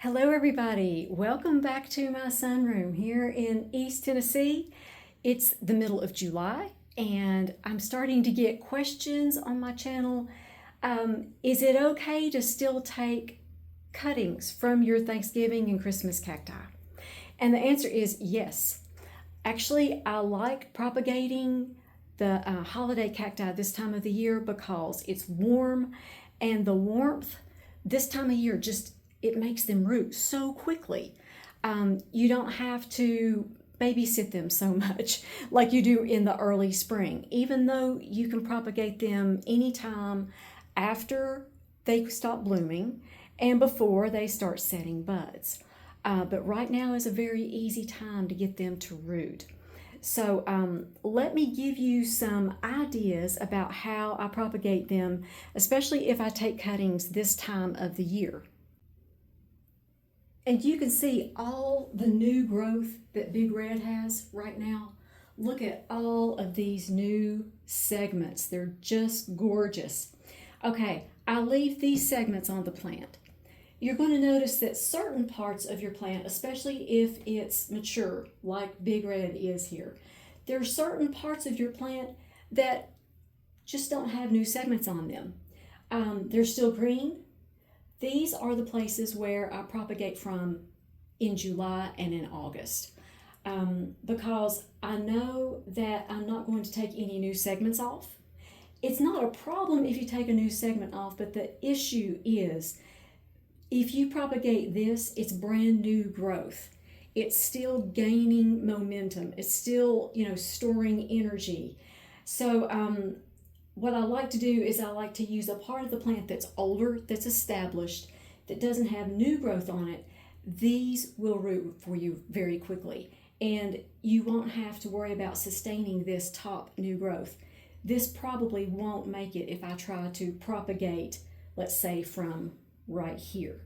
Hello everybody, welcome back to my sunroom here in East Tennessee. It's the middle of July and I'm starting to get questions on my channel. Is it okay to still take cuttings from your Thanksgiving and Christmas cacti? And the answer is yes. Actually, I like propagating the holiday cacti this time of the year because it's warm, and the warmth this time of year just it makes them root so quickly. You don't have to babysit them so much like you do in the early spring, even though you can propagate them anytime after they stop blooming and before they start setting buds. But right now is a very easy time to get them to root. So let me give you some ideas about how I propagate them, especially if I take cuttings this time of the year. And you can see all the new growth that Big Red has right now. Look at all of these new segments. They're just gorgeous. Okay, I'll leave these segments on the plant. You're going to notice that certain parts of your plant, especially if it's mature, like Big Red is here, there are certain parts of your plant that just don't have new segments on them. They're still green. These are the places where I propagate from in July and in August because I know that I'm not going to take any new segments off. It's not a problem if you take a new segment off, but the issue is if you propagate this, it's brand new growth. It's still gaining momentum. It's still, storing energy. So what I like to do is I like to use a part of the plant that's older, that's established, that doesn't have new growth on it. These will root for you very quickly, and you won't have to worry about sustaining this top new growth. This probably won't make it if I try to propagate, let's say, from right here.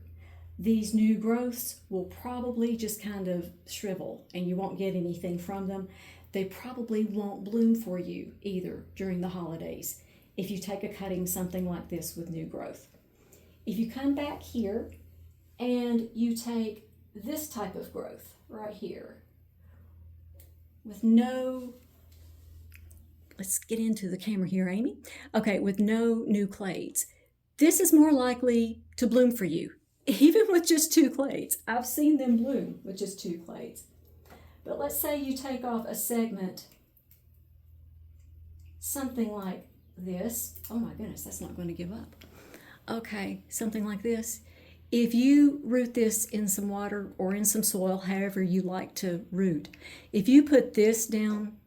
These new growths will probably just kind of shrivel and you won't get anything from them. They probably won't bloom for you either during the holidays if you take a cutting something like this with new growth. If you come back here and you take this type of growth right here with no, let's get into the camera here, Amy. Okay, with no new clades, this is more likely to bloom for you, even with just 2 clades. I've seen them bloom with just 2 clades. But let's say you take off a segment, something like this. Oh my goodness, that's not going to give up. Okay, something like this. If you root this in some water or in some soil, however you like to root, if you put this down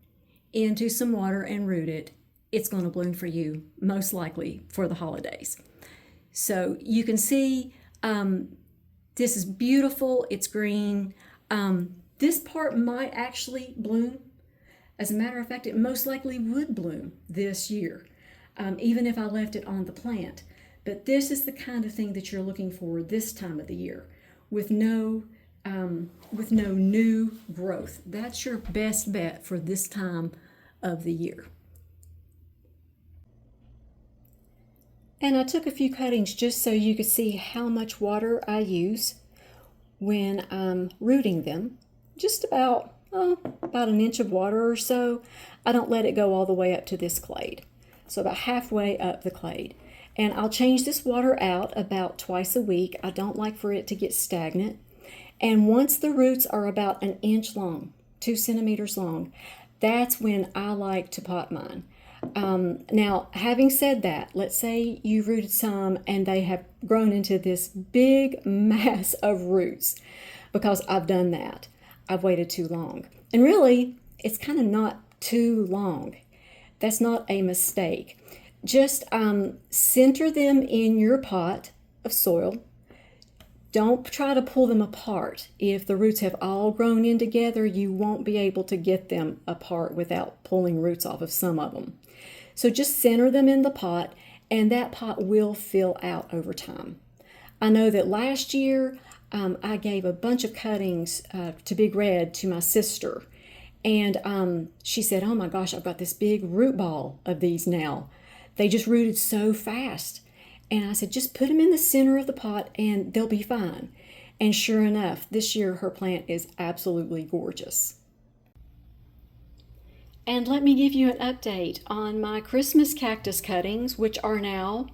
into some water and root it, it's going to bloom for you, most likely for the holidays. So you can see this is beautiful. It's green. This part might actually bloom. As a matter of fact, it most likely would bloom this year, even if I left it on the plant. But this is the kind of thing that you're looking for this time of the year, with no new growth. That's your best bet for this time of the year. And I took a few cuttings just so you could see how much water I use when I'm rooting them. Just about an inch of water or so. I don't let it go all the way up to this clade. So about halfway up the clade. And I'll change this water out about twice a week. I don't like for it to get stagnant. And once the roots are about an inch long, 2 centimeters long, that's when I like to pot mine. Now, having said that, let's say you rooted some and they have grown into this big mass of roots, because I've done that. I've waited too long. And really, it's kind of not too long. That's not a mistake. Just center them in your pot of soil. Don't try to pull them apart. If the roots have all grown in together, you won't be able to get them apart without pulling roots off of some of them. So just center them in the pot, and that pot will fill out over time. I know that last year I gave a bunch of cuttings to Big Red to my sister, and she said, "Oh my gosh, I've got this big root ball of these now. They just rooted so fast." And I said, just put them in the center of the pot and they'll be fine. And sure enough, this year her plant is absolutely gorgeous. And let me give you an update on my Christmas cactus cuttings, which are now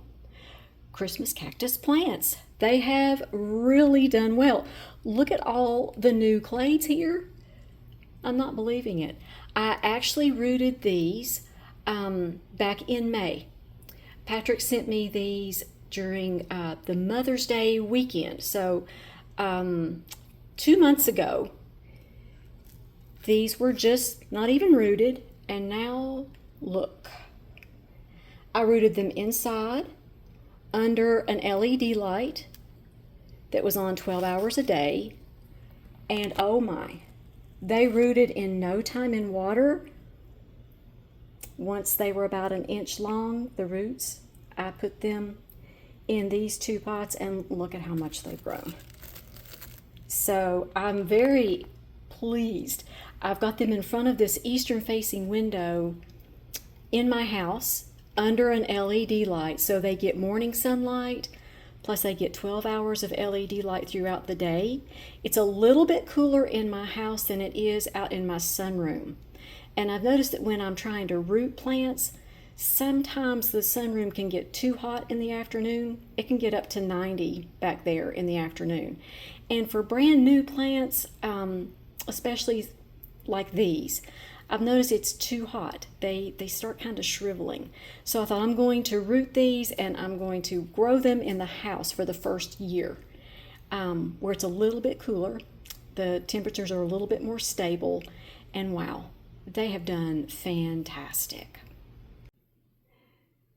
Christmas cactus plants. They have really done well. Look at all the new clades here. I'm not believing it. I actually rooted these back in May. Patrick sent me these during the Mother's Day weekend. So 2 months ago, these were just not even rooted, and now look. I rooted them inside under an LED light that was on 12 hours a day, and oh my, they rooted in no time in water. Once they were about an inch long, the roots, I put them in these 2 pots, and look at how much they've grown. So I'm very pleased. I've got them in front of this eastern facing window in my house under an LED light, so they get morning sunlight, plus they get 12 hours of LED light throughout the day. It's a little bit cooler in my house than it is out in my sunroom. And I've noticed that when I'm trying to root plants, sometimes the sunroom can get too hot in the afternoon. It can get up to 90 back there in the afternoon. And for brand new plants, especially like these, I've noticed it's too hot. They start kind of shriveling. So I thought I'm going to root these and I'm going to grow them in the house for the first year, where it's a little bit cooler. The temperatures are a little bit more stable, and wow, they have done fantastic.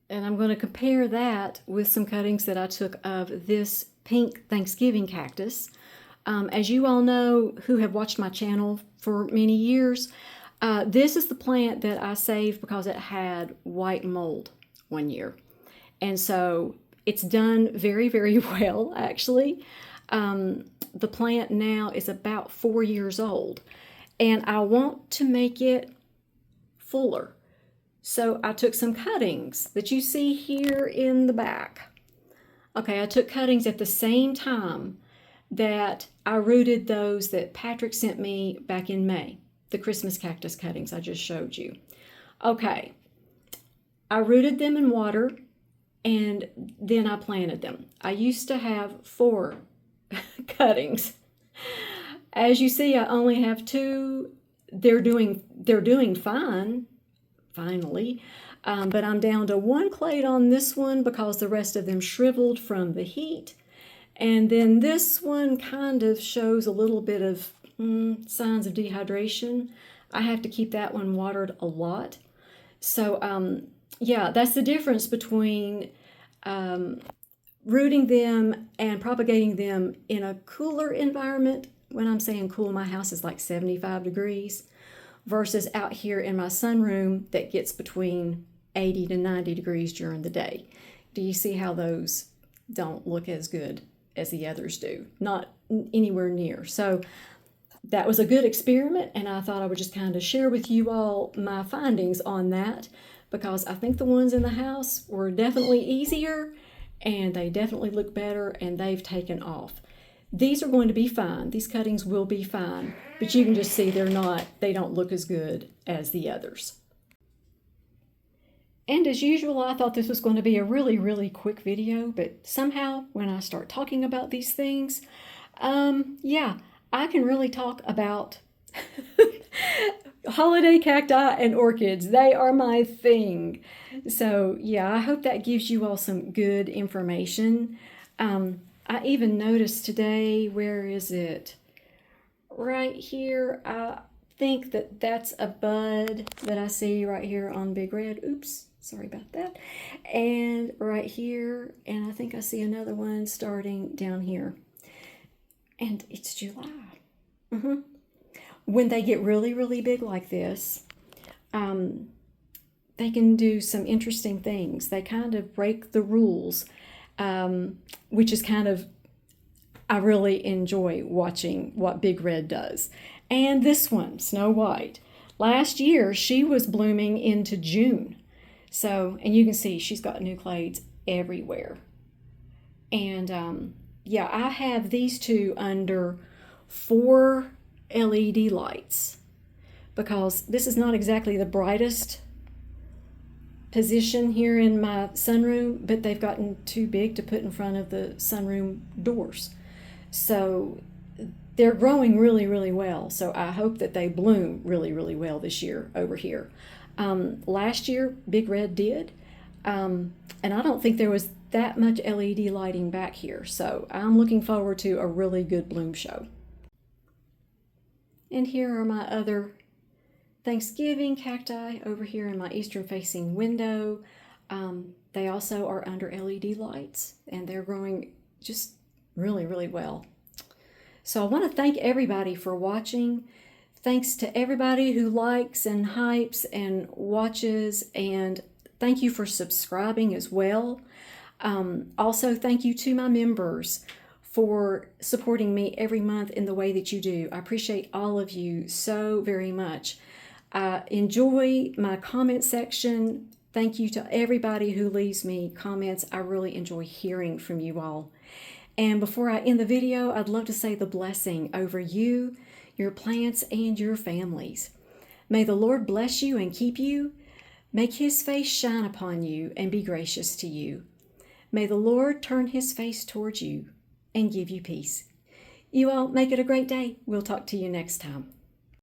And I'm going to compare that with some cuttings that I took of this pink Thanksgiving cactus. As you all know who have watched my channel for many years, this is the plant that I saved because it had white mold one year. And so it's done very, very well, actually. The plant now is about 4 years old, and I want to make it fuller. So I took some cuttings that you see here in the back. Okay, I took cuttings at the same time that I rooted those that Patrick sent me back in May, the Christmas cactus cuttings I just showed you. Okay, I rooted them in water and then I planted them. I used to have 4 cuttings. As you see, I only have 2. They're doing fine, finally, but I'm down to 1 clade on this one because the rest of them shriveled from the heat. And then this one kind of shows a little bit of signs of dehydration. I have to keep that one watered a lot. So yeah, that's the difference between rooting them and propagating them in a cooler environment. When I'm saying cool, my house is like 75 degrees versus out here in my sunroom that gets between 80 to 90 degrees during the day. Do you see how those don't look as good as the others do? Not anywhere near. So that was a good experiment, and I thought I would just kind of share with you all my findings on that, because I think the ones in the house were definitely easier and they definitely look better, and they've taken off. These are going to be fine. These cuttings will be fine, but you can just see they don't look as good as the others. And as usual, I thought this was going to be a really, really quick video, but somehow when I start talking about these things, yeah, I can really talk about holiday cacti and orchids. They are my thing. So yeah, I hope that gives you all some good information. I even noticed today, where is it? Right here, I think that's a bud that I see right here on Big Red. Oops, sorry about that. And right here, and I think I see another one starting down here. And it's July. When they get really, really big like this, they can do some interesting things. They kind of break the rules, which is kind of, I really enjoy watching what Big Red does. And this one, Snow White, last year she was blooming into June. So, and you can see she's got new clades everywhere. And yeah, I have these two under 4 LED lights because this is not exactly the brightest position here in my sunroom, but they've gotten too big to put in front of the sunroom doors. So they're growing really, really well. So I hope that they bloom really, really well this year over here. Last year, Big Red did. And I don't think there was that much LED lighting back here. So I'm looking forward to a really good bloom show. And here are my other Thanksgiving cacti over here in my eastern facing window. They also are under LED lights and they're growing just really, really well. So I want to thank everybody for watching. Thanks to everybody who likes and hypes and watches, and thank you for subscribing as well. Also, thank you to my members for supporting me every month in the way that you do. I appreciate all of you so very much. I enjoy my comment section. Thank you to everybody who leaves me comments. I really enjoy hearing from you all. And before I end the video, I'd love to say the blessing over you, your plants, and your families. May the Lord bless you and keep you. Make his face shine upon you and be gracious to you. May the Lord turn his face towards you and give you peace. You all make it a great day. We'll talk to you next time.